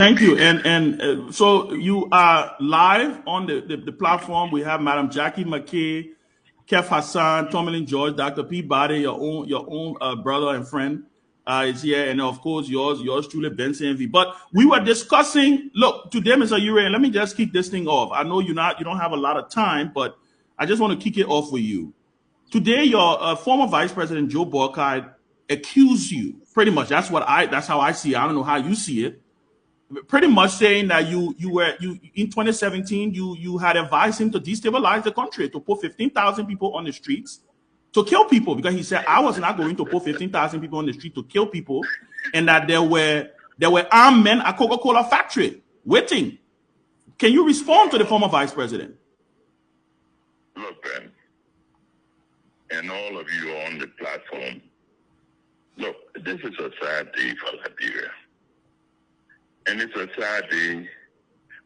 Thank you. And so you are live on the platform. We have Madam Jackie McKay, Kev Hassan, Tomlin George, Dr. Peabody, your own brother and friend is here, and of course yours truly, Benson V. But we were discussing. Look, today, Mr. Ure, let me just kick this thing off. I know you don't have a lot of time, but I just want to kick it off with you. Today, your former Vice President Joe Boycott accused you. Pretty much, that's how I see it. I don't know how you see it, pretty much saying that you in 2017 you had advised him to destabilize the country, to put 15,000 people on the streets to kill people, because he said I was not going to put 15,000 people on the street to kill people, and that there were armed men at Coca-Cola factory waiting. Can you respond to the former vice president? Look, Ben, and all of you on the platform, look, this is a sad day for Liberia. And it's a sad day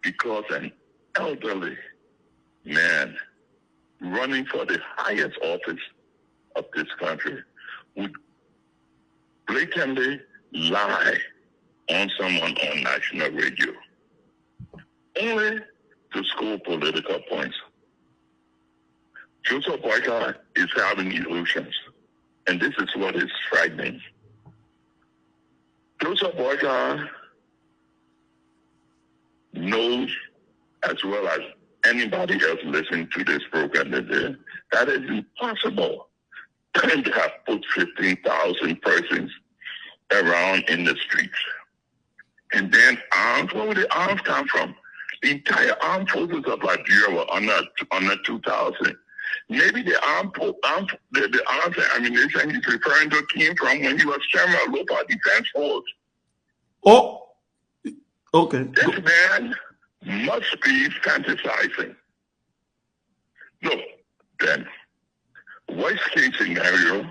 because an elderly man running for the highest office of this country would blatantly lie on someone on national radio, only to score political points. Joseph Boyka is having illusions, and this is what is frightening. Joseph Boyka knows, as well as anybody else listening to this program today, that it's impossible to have put 15,000 persons around in the streets. And then arms, where would the arms come from? The entire armed forces of Liberia were under 2,000. Maybe the arms and ammunition he's referring to came from when he was chairman of local defense force. Oh, okay. This man must be fantasizing. Look, then, worst case scenario,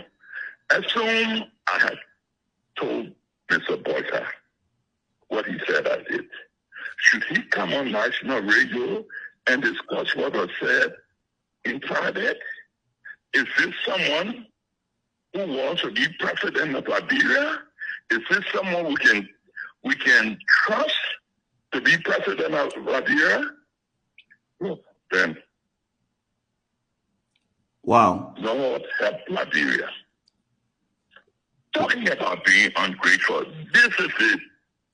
assume I had told Mr. Boyka what he said I did. Should he come on national radio and discuss what was said in private? Is this someone who wants to be president of Liberia? Is this someone we can trust to be president of Liberia? Look, then. Wow. Lord help Liberia. Talking about being ungrateful, this is the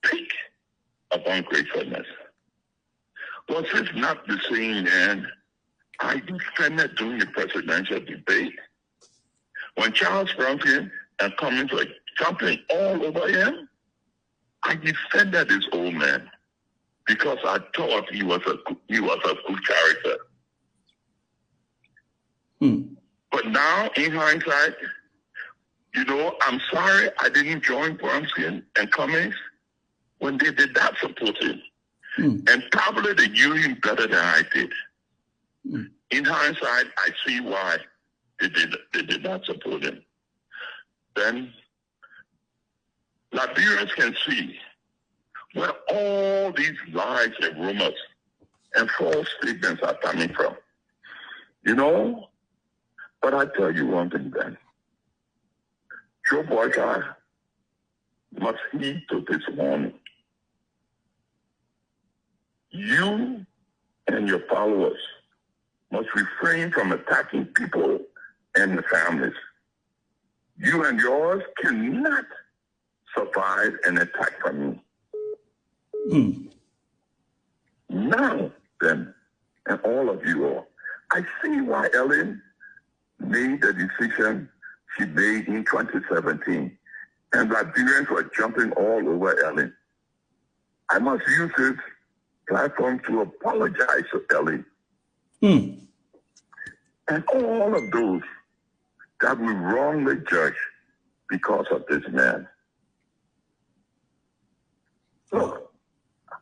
peak of ungratefulness. Was this not the same man I defended during the presidential debate? When Charles Brown came and Cummings were jumping all over him, I defended this old man because I thought he was a good character. But now, in hindsight, I'm sorry I didn't join Bromskin and Cummings when they did not support him. And probably they knew him better than I did. In hindsight, I see why they did not support him. Then Liberians can see where all these lies and rumors and false statements are coming from. But I tell you one thing, Ben. Joe Boyka must heed to this warning. You and your followers must refrain from attacking people and their families. You and yours cannot survive an attack from me. Now, then, and all of you all, I see why Ellen made the decision she made in 2017, and Liberians were jumping all over Ellen. I must use this platform to apologize to Ellen. And all of those that we wrongly judge because of this man. Look,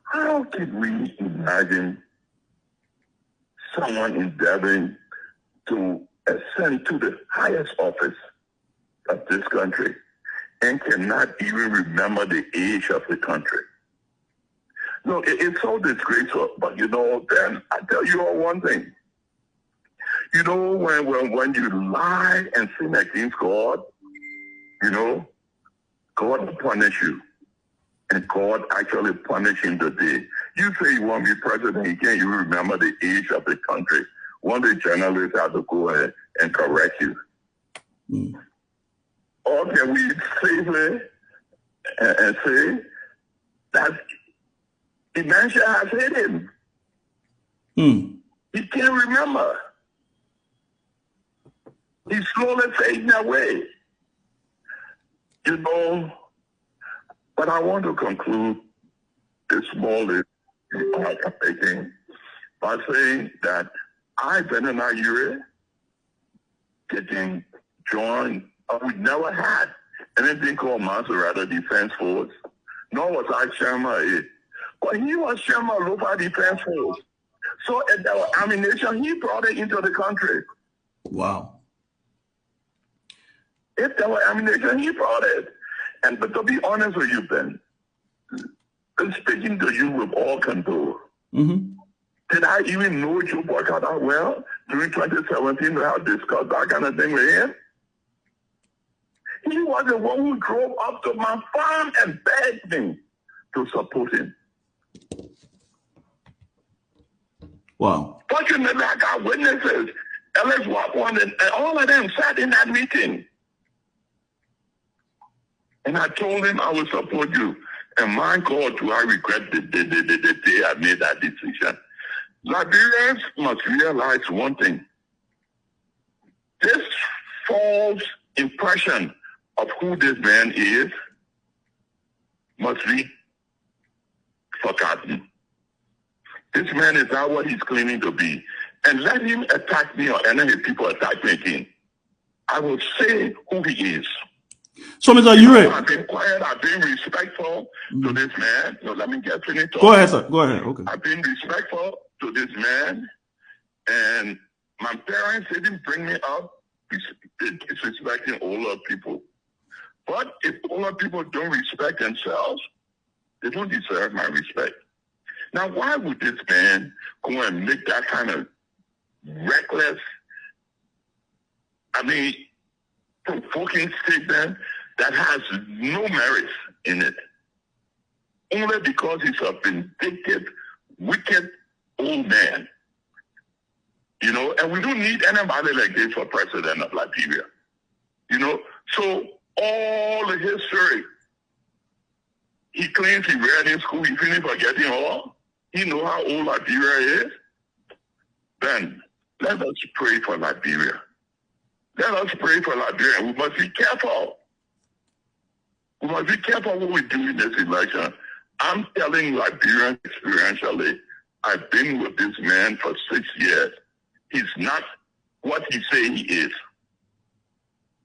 how could we imagine someone endeavoring to ascend to the highest office of this country and cannot even remember the age of the country? No, it's so disgraceful. But then I tell you all one thing. When you lie and sin against God, God will punish you. and God actually punished him today. You say you want to be president, you can't even remember the age of the country. One of the journalists had to go ahead and correct you. Or can we safely and say that dementia has hit him? He can't remember. He's slowly fading away. You know, but I want to conclude this small part I'm making by saying that I, Benana Ure, getting joined, we never had anything called Maserati Defense Force, nor was I chairman of it. But he was chairman of Local Defense Force. So if there were ammunition, he brought it into the country. Wow. If there were ammunition, he brought it. And but to be honest with you, Ben, speaking to you with all candor, did I even know Joe Boyka that well during 2017 to have discussed that kind of thing with him? He was the one who drove up to my farm and begged me to support him. Wow. Fortunately, I got witnesses. Ellis Wapwan and all of them sat in that meeting. And I told him I would support you. And my God, do I regret the day I made that decision. Liberians must realize one thing. This false impression of who this man is must be forgotten. This man is not what he's claiming to be. And let him attack me or any people attack me again. I will say who he is. So, Mr. Ure, I've been quiet. I've been respectful to this man. No, let me get finished. Go ahead, sir. Go ahead. Okay. I've been respectful to this man, and my parents didn't bring me up disrespecting older people. But if older people don't respect themselves, they don't deserve my respect. Now, why would this man go and make that kind of reckless, provoking statement that has no merit in it? Only because he's a vindictive, wicked old man. You know, and we don't need anybody like this for president of Liberia. You know, so all the history he claims he read in school, he finished forgetting all. He know how old Liberia is. Then let us pray for Liberia. Let us pray for Liberia. We must be careful. We must be careful what we do in this election. I'm telling Liberians experientially, I've been with this man for 6 years. He's not what he say he is.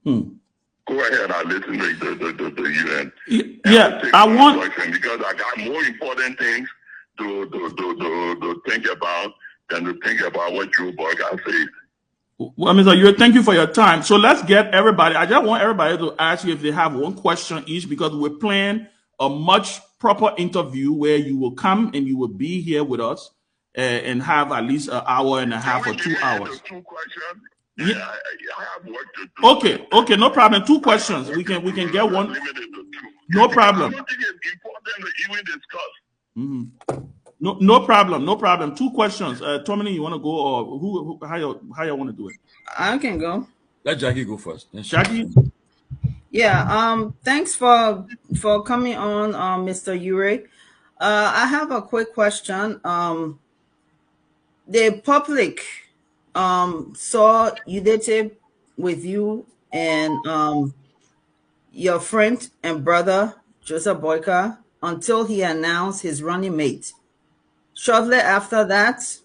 Go ahead, I listen to you. And I want, because I got more important things to think about than to think about what Joe Boyka says. Well, Mr. Ure, thank you for your time. So let's get everybody. I just want everybody to ask you if they have one question each, because we're planning a much proper interview where you will come and you will be here with us and have at least an hour and a half or 2 hours. Two questions? Yeah, I have work to do. Okay, no problem. 2 questions. We can get one. No problem. I don't think it's important to even discuss. No problem. 2 questions. Tomini, you want to go, or how you want to do it? I can go. Let Jackie go first. Jackie? Yeah. Thanks for coming on, Mr. Ure. I have a quick question. The public saw UDT with you and your friend and brother Joseph Boyka until he announced his running mate. Shortly after that,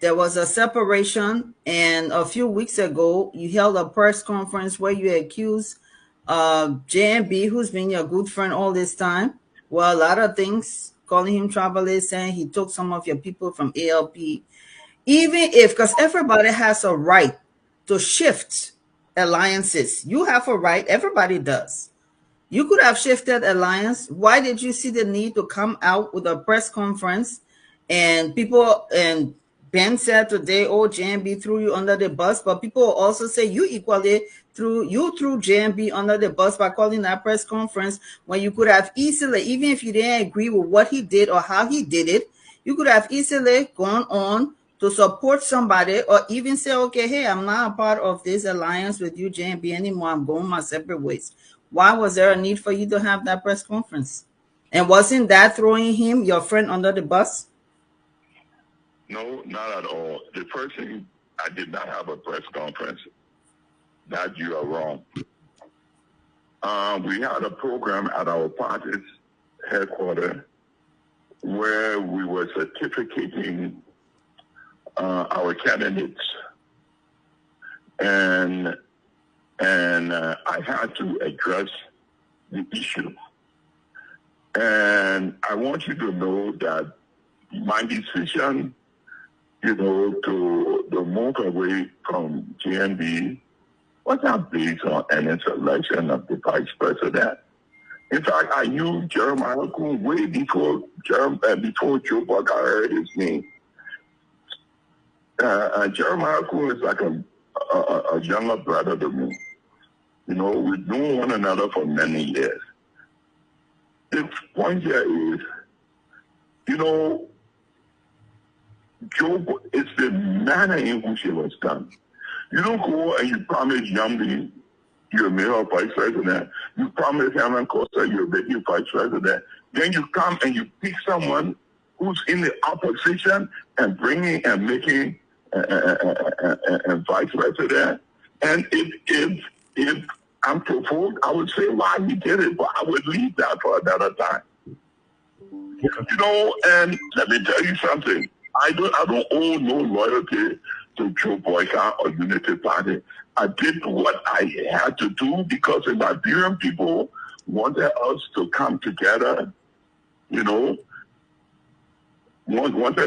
there was a separation, and a few weeks ago, you held a press conference where you accused JMB, who's been your good friend all this time, well, a lot of things, calling him travelers, saying he took some of your people from ALP. Even if, because everybody has a right to shift alliances. You have a right, everybody does. You could have shifted alliance. Why did you see the need to come out with a press conference and people and Ben said today, oh, JMB threw you under the bus, but people will also say you equally threw JMB under the bus by calling that press conference when you could have easily, even if you didn't agree with what he did or how he did it, you could have easily gone on to support somebody or even say, okay, hey, I'm not a part of this alliance with you, JMB, anymore. I'm going my separate ways. Why was there a need for you to have that press conference? And wasn't that throwing him, your friend, under the bus? No, not at all. The first thing, I did not have a press conference. That you are wrong. We had a program at our party's headquarters where we were certificating our candidates, and I had to address the issue. And I want you to know that my decision, to move away from GNB was not based on any selection of the vice president. In fact, I knew Jeremiah Kuhn way before Joe Boyka heard his name. Jeremiah Kuhn is like a younger brother to me. We've known one another for many years. The point here is, Joe, it's the manner in which it was done. You don't go and you promise Yamdi you'll make her vice president. You promise Herman Costa you'll make you vice president. Then you come and you pick someone who's in the opposition and bringing and making a vice president. And if I'm provoked, I would say why he did it, but I would leave that for another time. And let me tell you something. I don't owe no loyalty to Joe Boyka or Unity Party. I did what I had to do because the Liberian people wanted us to come together, wanted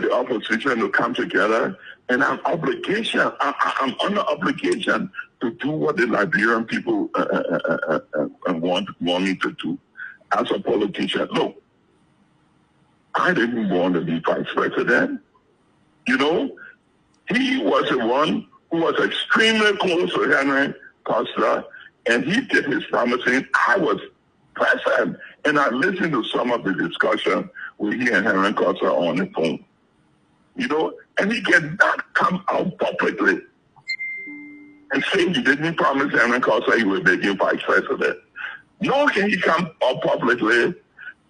the opposition to come together, and I'm under obligation to do what the Liberian people want me to do as a politician. Look, I didn't want to be vice president. He was the one who was extremely close to Henry Costa, and he did his promising. I was present, and I listened to some of the discussion with he and Henry Costa on the phone. And he cannot come out publicly and say he didn't promise Henry Costa he would make him vice president. Nor can he come out publicly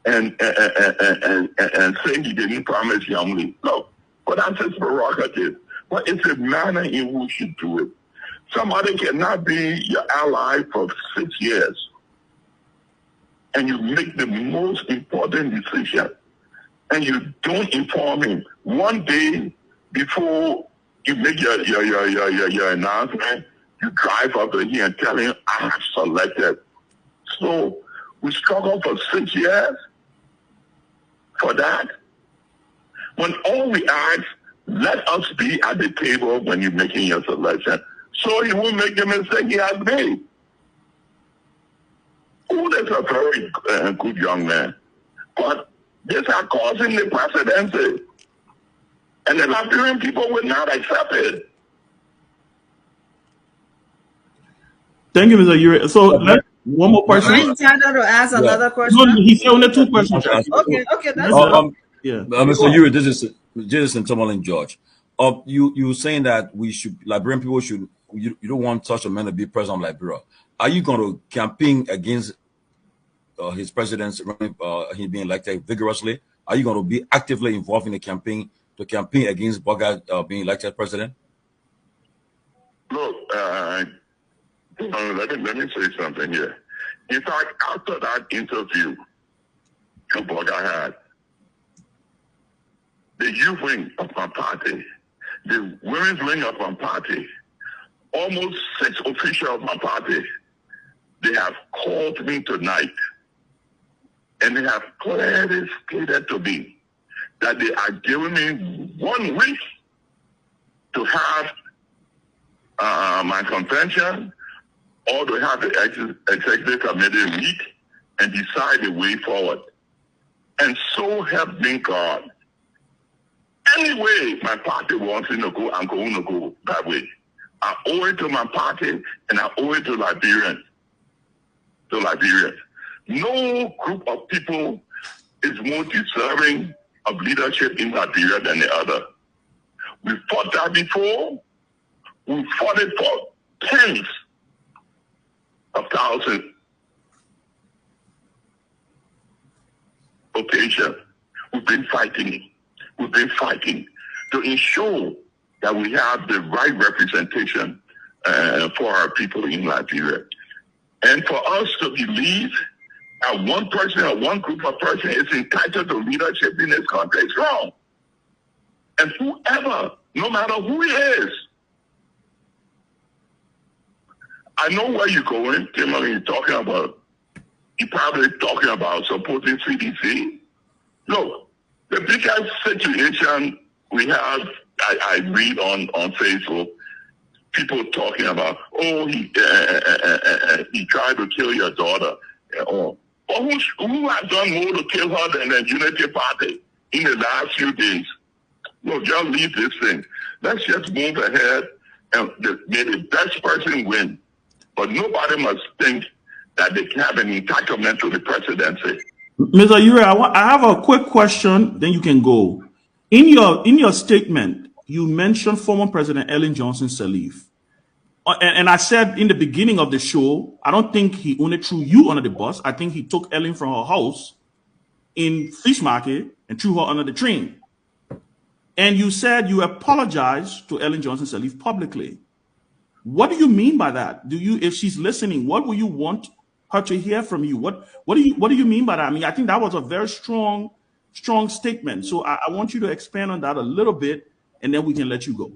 and say he didn't promise Yamli. No, but that's his prerogative. But it's a manner in which you do it. Somebody cannot be your ally for 6 years, and you make the most important decision, and you don't inform him one day before you make your announcement. You drive up to him and tell him, I have selected. So we struggled for 6 years for that. When all we ask, let us be at the table when you're making your selection, so he won't make the mistake he has made. Oh, that's a very good young man. But this are causing the presidency. And the Liberian people will not accept it. Thank you, Mr. Ure. So one more question. Are you entitled to ask another question? No, he said only 2 questions. Okay, that's Mr. Ure, this is Jason Tomlin George. You saying that Liberian people should, you don't want such a man to be president of Liberia. Are you going to campaign against his presidency, he being elected vigorously? Are you going to be actively involved in the campaign against Boyka being elected president? Look, let me say something here. In fact, after that interview Boyka had, the youth wing of my party, the women's wing of my party, almost 6 officials of my party, they have called me tonight, and they have clearly stated to me that they are giving me 1 week to have my convention, or to have the executive committee meet and decide the way forward. And so help me God, Any way my party wants me to go, I'm going to go that way. I owe it to my party, and I owe it to Liberians. No group of people is more deserving of leadership in Liberia than the other. We fought that before. We fought it for tens of thousands occasions. We've been fighting to ensure that we have the right representation for our people in Liberia. And for us to believe that one person or one group of persons is entitled to leadership in this country is wrong. And whoever, no matter who he is, I know where you're going, Timothy. You're probably talking about supporting CDC. Look, the biggest situation we have, I read on Facebook, people talking about, oh, he tried to kill your daughter. Who has done more to kill her than the Unity Party in the last few days? Look, just leave this thing. Let's just move ahead and may the best person win. But nobody must think that they can have an entitlement to the presidency. Mr. Ure, I have a quick question, then you can go. In your statement, you mentioned former President Ellen Johnson Sirleaf. And I said in the beginning of the show, I don't think he only threw you under the bus. I think he took Ellen from her house in Fish Market and threw her under the train. And you said you apologized to Ellen Johnson Sirleaf publicly. What do you mean by that? If she's listening, what will you want her to hear from you? What do you mean by that? I mean, I think that was a very strong statement. So I want you to expand on that a little bit, and then we can let you go.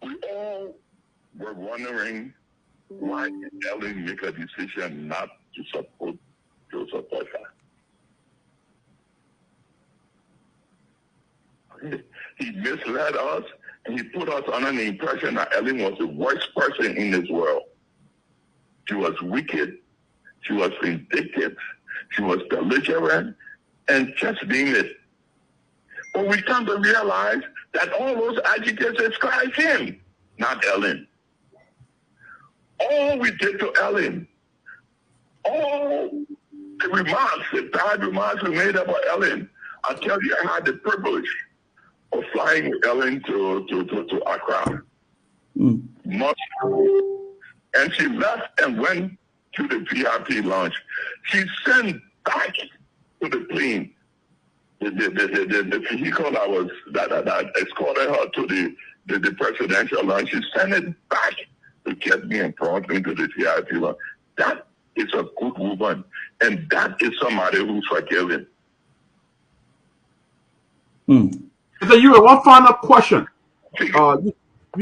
We all were wondering why did Ellen make a decision not to support Joseph Boyka. He misled us, and he put us under the impression that Ellen was the worst person in this world. She was wicked, she was vindictive, she was belligerent, and just name it. But we come to realize that all those adjectives describe him, not Ellen. All we did to Ellen, all the remarks, the bad remarks we made about Ellen, I tell you, I had the privilege of flying with Ellen to Accra. And she left and went to the VIP lounge. She sent back to the plane the vehicle that escorted her to the presidential lounge. She sent it back to get me and brought me to the VIP lounge. That is a good woman, and that is somebody who's forgiving. So you one final question. You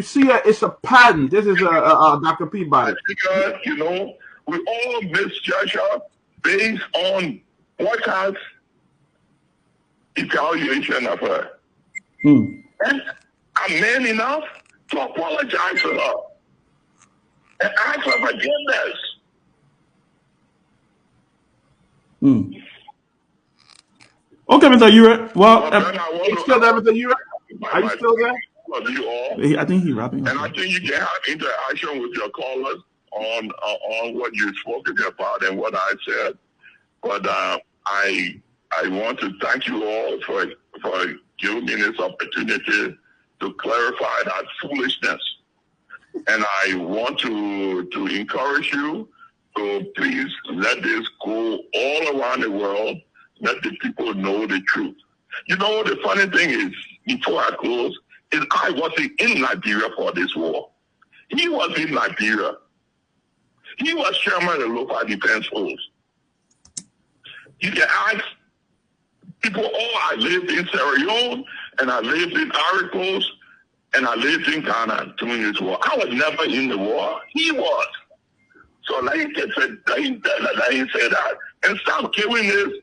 see, it's a pattern. This is Dr. Peabody. Because, we all misjudge her based on Boyka's evaluation of her. And I'm man enough to apologize to her and ask for forgiveness. Okay, Mr. Ure. Well, are you still there, Mr. Ure? Are you still there? You all. I think he's wrapping up. And I think you can have interaction with your callers on what you've spoken about and what I said. But I want to thank you all for giving me this opportunity to clarify that foolishness. And I want to encourage you to please let this go all around the world. Let the people know the truth. The funny thing is, before I close, is I wasn't in Liberia for this war. He was in Liberia. He was chairman of the local defense force. You can ask people, I lived in Sierra Leone, and I lived in Ivory Coast, and I lived in Ghana during this war. I was never in the war. He was. So let him say that. And stop giving this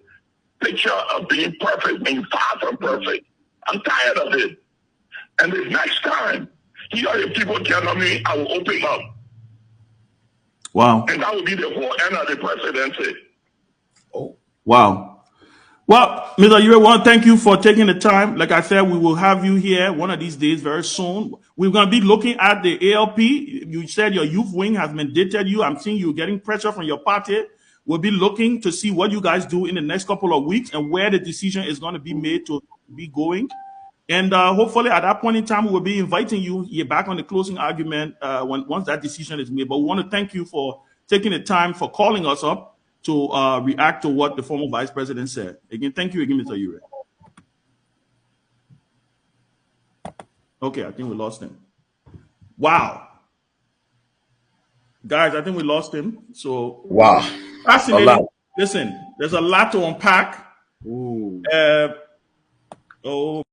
picture of being perfect, being far from perfect. I'm tired of it. And the next time if people tell me, I will open up. Wow. And that will be the whole end of the presidency. Wow. Well, Mr. Ure, want to thank you for taking the time. Like I said, we will have you here one of these days very soon. We're going to be looking at the ALP. You said your youth wing has mandated you. I'm seeing you getting pressure from your party. We'll be looking to see what you guys do in the next couple of weeks and where the decision is going to be made to be going. And hopefully at that point in time, we'll be inviting you here back on the closing argument once that decision is made. But we want to thank you for taking the time for calling us up to react to what the former vice president said. Again, thank you again, Mr. Ure. Okay, I think we lost him. Wow. Guys, I think we lost him. So Wow. fascinating. Listen, there's a lot to unpack. Ooh. Oh.